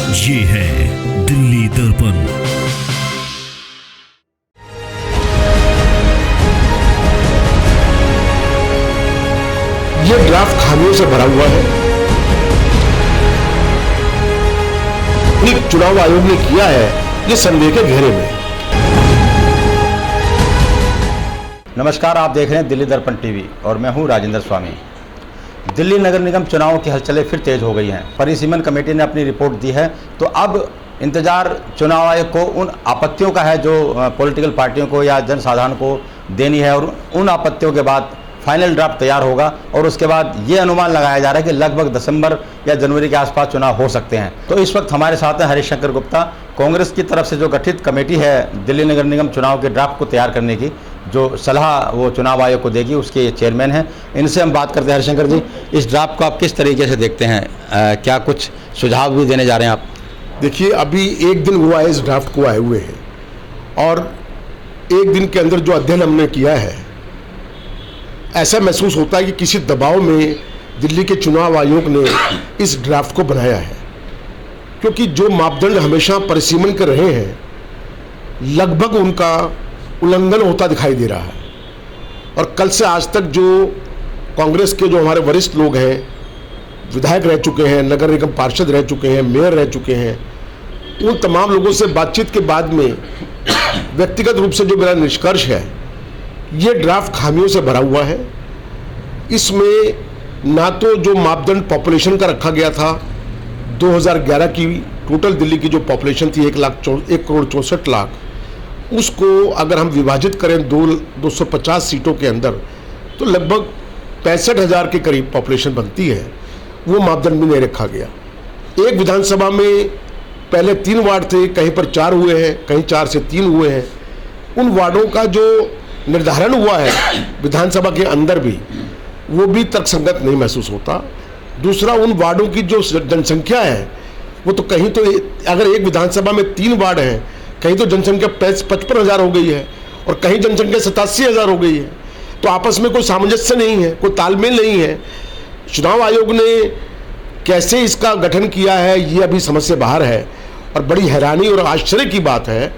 ये है दिल्ली दर्पण। ये ड्राफ्ट खामियों से भरा हुआ है। चुनाव आयोग ने किया है ये संदेह के घेरे में। नमस्कार, आप देख रहे हैं दिल्ली दर्पण टीवी और मैं हूं राजेंद्र स्वामी। दिल्ली नगर निगम चुनावों की हलचलें फिर तेज हो गई हैं। परिसीमन कमेटी ने अपनी रिपोर्ट दी है, तो अब इंतजार चुनाव आयोग को उन आपत्तियों का है जो पॉलिटिकल पार्टियों को या जनसाधारण को देनी है, और उन आपत्तियों के बाद फाइनल ड्राफ्ट तैयार होगा और उसके बाद ये अनुमान लगाया जा रहा है कि लगभग दिसंबर या जनवरी के आसपास चुनाव हो सकते हैं। तो इस वक्त हमारे साथ हैं हरिशंकर गुप्ता, कांग्रेस की तरफ से जो गठित कमेटी है दिल्ली नगर निगम चुनाव के ड्राफ्ट को तैयार करने की, जो सलाह वो चुनाव आयोग को देगी, उसके चेयरमैन हैं। इनसे हम बात करते हैं। हरिशंकर जी, इस ड्राफ्ट को आप किस तरीके से देखते हैं? क्या कुछ सुझाव भी देने जा रहे हैं आप? देखिए, अभी एक दिन हुआ है इस ड्राफ्ट को आए हुए हैं, और एक दिन के अंदर जो अध्ययन हमने किया है, ऐसा महसूस होता है कि किसी दबाव में दिल्ली के चुनाव आयोग ने इस ड्राफ्ट को बनाया है, क्योंकि जो मापदंड हमेशा परिसीमन के रहे हैं लगभग उनका उल्लंघन होता दिखाई दे रहा है। और कल से आज तक जो कांग्रेस के जो हमारे वरिष्ठ लोग हैं, विधायक रह चुके हैं, नगर निगम पार्षद रह चुके हैं, मेयर रह चुके हैं, उन तमाम लोगों से बातचीत के बाद में व्यक्तिगत रूप से जो मेरा निष्कर्ष है, ये ड्राफ्ट खामियों से भरा हुआ है। इसमें ना तो जो मापदंड पॉपुलेशन का रखा गया था 2011 की टोटल दिल्ली की जो पॉपुलेशन थी 1,64,00,000, उसको अगर हम विभाजित करें 250 सीटों के अंदर, तो लगभग 65,000 के करीब पॉपुलेशन बनती है। वो मापदंड भी नहीं रखा गया। एक विधानसभा में पहले 3 वार्ड थे, कहीं पर 4 हुए हैं, कहीं 4 से 3 हुए हैं। उन वार्डों का जो निर्धारण हुआ है विधानसभा के अंदर भी, वो भी तर्कसंगत नहीं महसूस होता। दूसरा, उन वार्डों की जो जनसंख्या है, वो तो कहीं तो अगर एक विधानसभा में 3 वार्ड हैं, कहीं तो जनसंख्या 55,000 हो गई है और कहीं जनसंख्या 87,000 हो गई है। तो आपस में कोई सामंजस्य नहीं है, कोई तालमेल नहीं है। चुनाव आयोग ने कैसे इसका गठन किया है, ये अभी समझ से बाहर है। और बड़ी हैरानी और आश्चर्य की बात है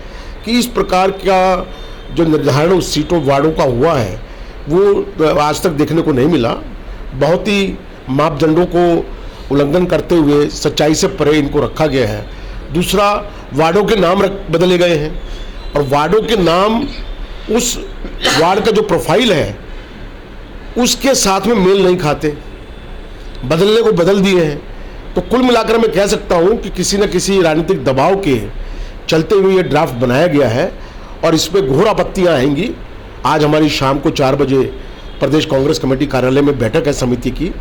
कि इस प्रकार का जो निर्धारण उस सीटों वार्डों का हुआ है, वो आज तक देखने को नहीं मिला। बहुत ही मापदंडों को उल्लंघन करते हुए सच्चाई से परे इनको रखा गया है। दूसरा, वार्डों के नाम बदले गए हैं, और वार्डों के नाम उस वार्ड का जो प्रोफाइल है उसके साथ में मेल नहीं खाते, बदलने को बदल दिए हैं। तो कुल मिलाकर मैं कह सकता हूं कि किसी न किसी राजनीतिक दबाव के चलते हुए ये ड्राफ्ट बनाया गया है, और इस पर घोर आपत्तियां आएंगी। आज हमारी शाम को 4 बजे प्रदेश कांग्रेस कमेटी कार्यालय में बैठक है समिति की।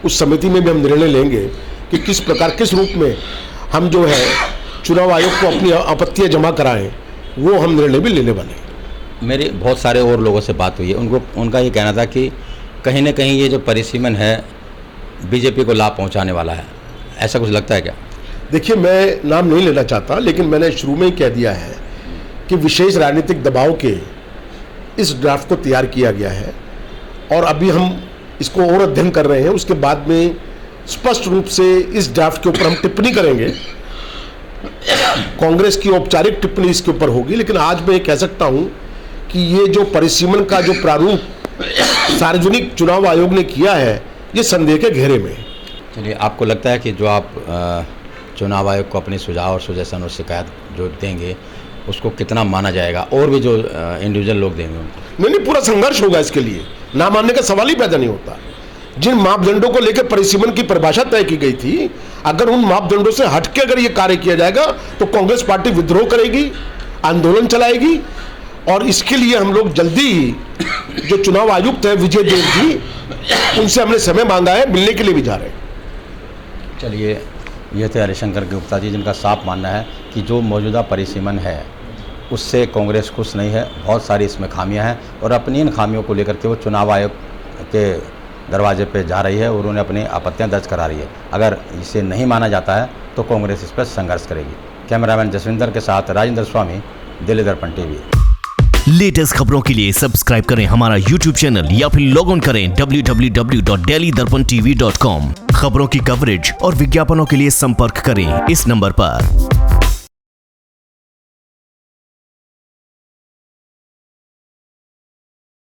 उस समिति में भी हम निर्णय लेंगे कि किस प्रकार, किस रूप में हम जो है चुनाव आयोग को अपनी आपत्तियां जमा कराएं, वो हम निर्णय भी लेने वाले हैं। मेरी बहुत सारे और लोगों से बात हुई है, उनका ये कहना था कि कहीं ना कहीं ये जो परिसीमन है बीजेपी को लाभ पहुंचाने वाला है। ऐसा कुछ लगता है क्या? देखिए, मैं नाम नहीं लेना चाहता, लेकिन मैंने शुरू में ही कह दिया है कि विशेष राजनीतिक दबाव के इस ड्राफ्ट को तैयार किया गया है, और अभी हम इसको और अध्ययन कर रहे हैं। उसके बाद में स्पष्ट रूप से इस ड्राफ्ट के ऊपर हम टिप्पणी करेंगे। कांग्रेस की औपचारिक टिप्पणी इसके ऊपर होगी, लेकिन आज मैं कह सकता हूं कि ये जो परिसीमन का जो प्रारूप सार्वजनिक चुनाव आयोग ने किया है, ये संदेह के घेरे में। चलिए, आपको लगता है कि जो आप चुनाव आयोग को अपने सुझाव और सुजेशन और शिकायत जो देंगे, उसको कितना माना जाएगा, और भी जो इंडिविजुअल लोग देंगे उनको? नहीं, पूरा संघर्ष होगा इसके लिए। ना मानने का सवाल ही पैदा नहीं होता। जिन मापदंडों को लेकर परिसीमन की परिभाषा तय की गई थी, अगर उन मापदंडों से हटके अगर ये कार्य किया जाएगा तो कांग्रेस पार्टी विद्रोह करेगी, आंदोलन चलाएगी। और इसके लिए हम लोग जल्दी ही जो चुनाव आयुक्त है विजय देव जी, उनसे हमने समय मांगा है, मिलने के लिए भी जा रहे हैं। चलिए, ये थे हरिशंकर गुप्ता जी, जिनका साफ मानना है कि जो मौजूदा परिसीमन है उससे कांग्रेस खुश नहीं है। बहुत सारी इसमें खामियां हैं, और अपनी इन खामियों को लेकर के वो चुनाव आयोग के दरवाजे पे जा रही है और उन्हें अपनी आपत्तियां दर्ज करा रही है। अगर इसे नहीं माना जाता है तो कांग्रेस इस पर संघर्ष करेगी। कैमरामैन जसविंदर के साथ राजेंद्र स्वामी, दिल्ली दर्पण टीवी। लेटेस्ट खबरों के लिए सब्सक्राइब करें हमारा YouTube चैनल या फिर लॉग ऑन करें www.delhidarpantv.com। खबरों की कवरेज और विज्ञापनों के लिए संपर्क करें इस नंबर पर।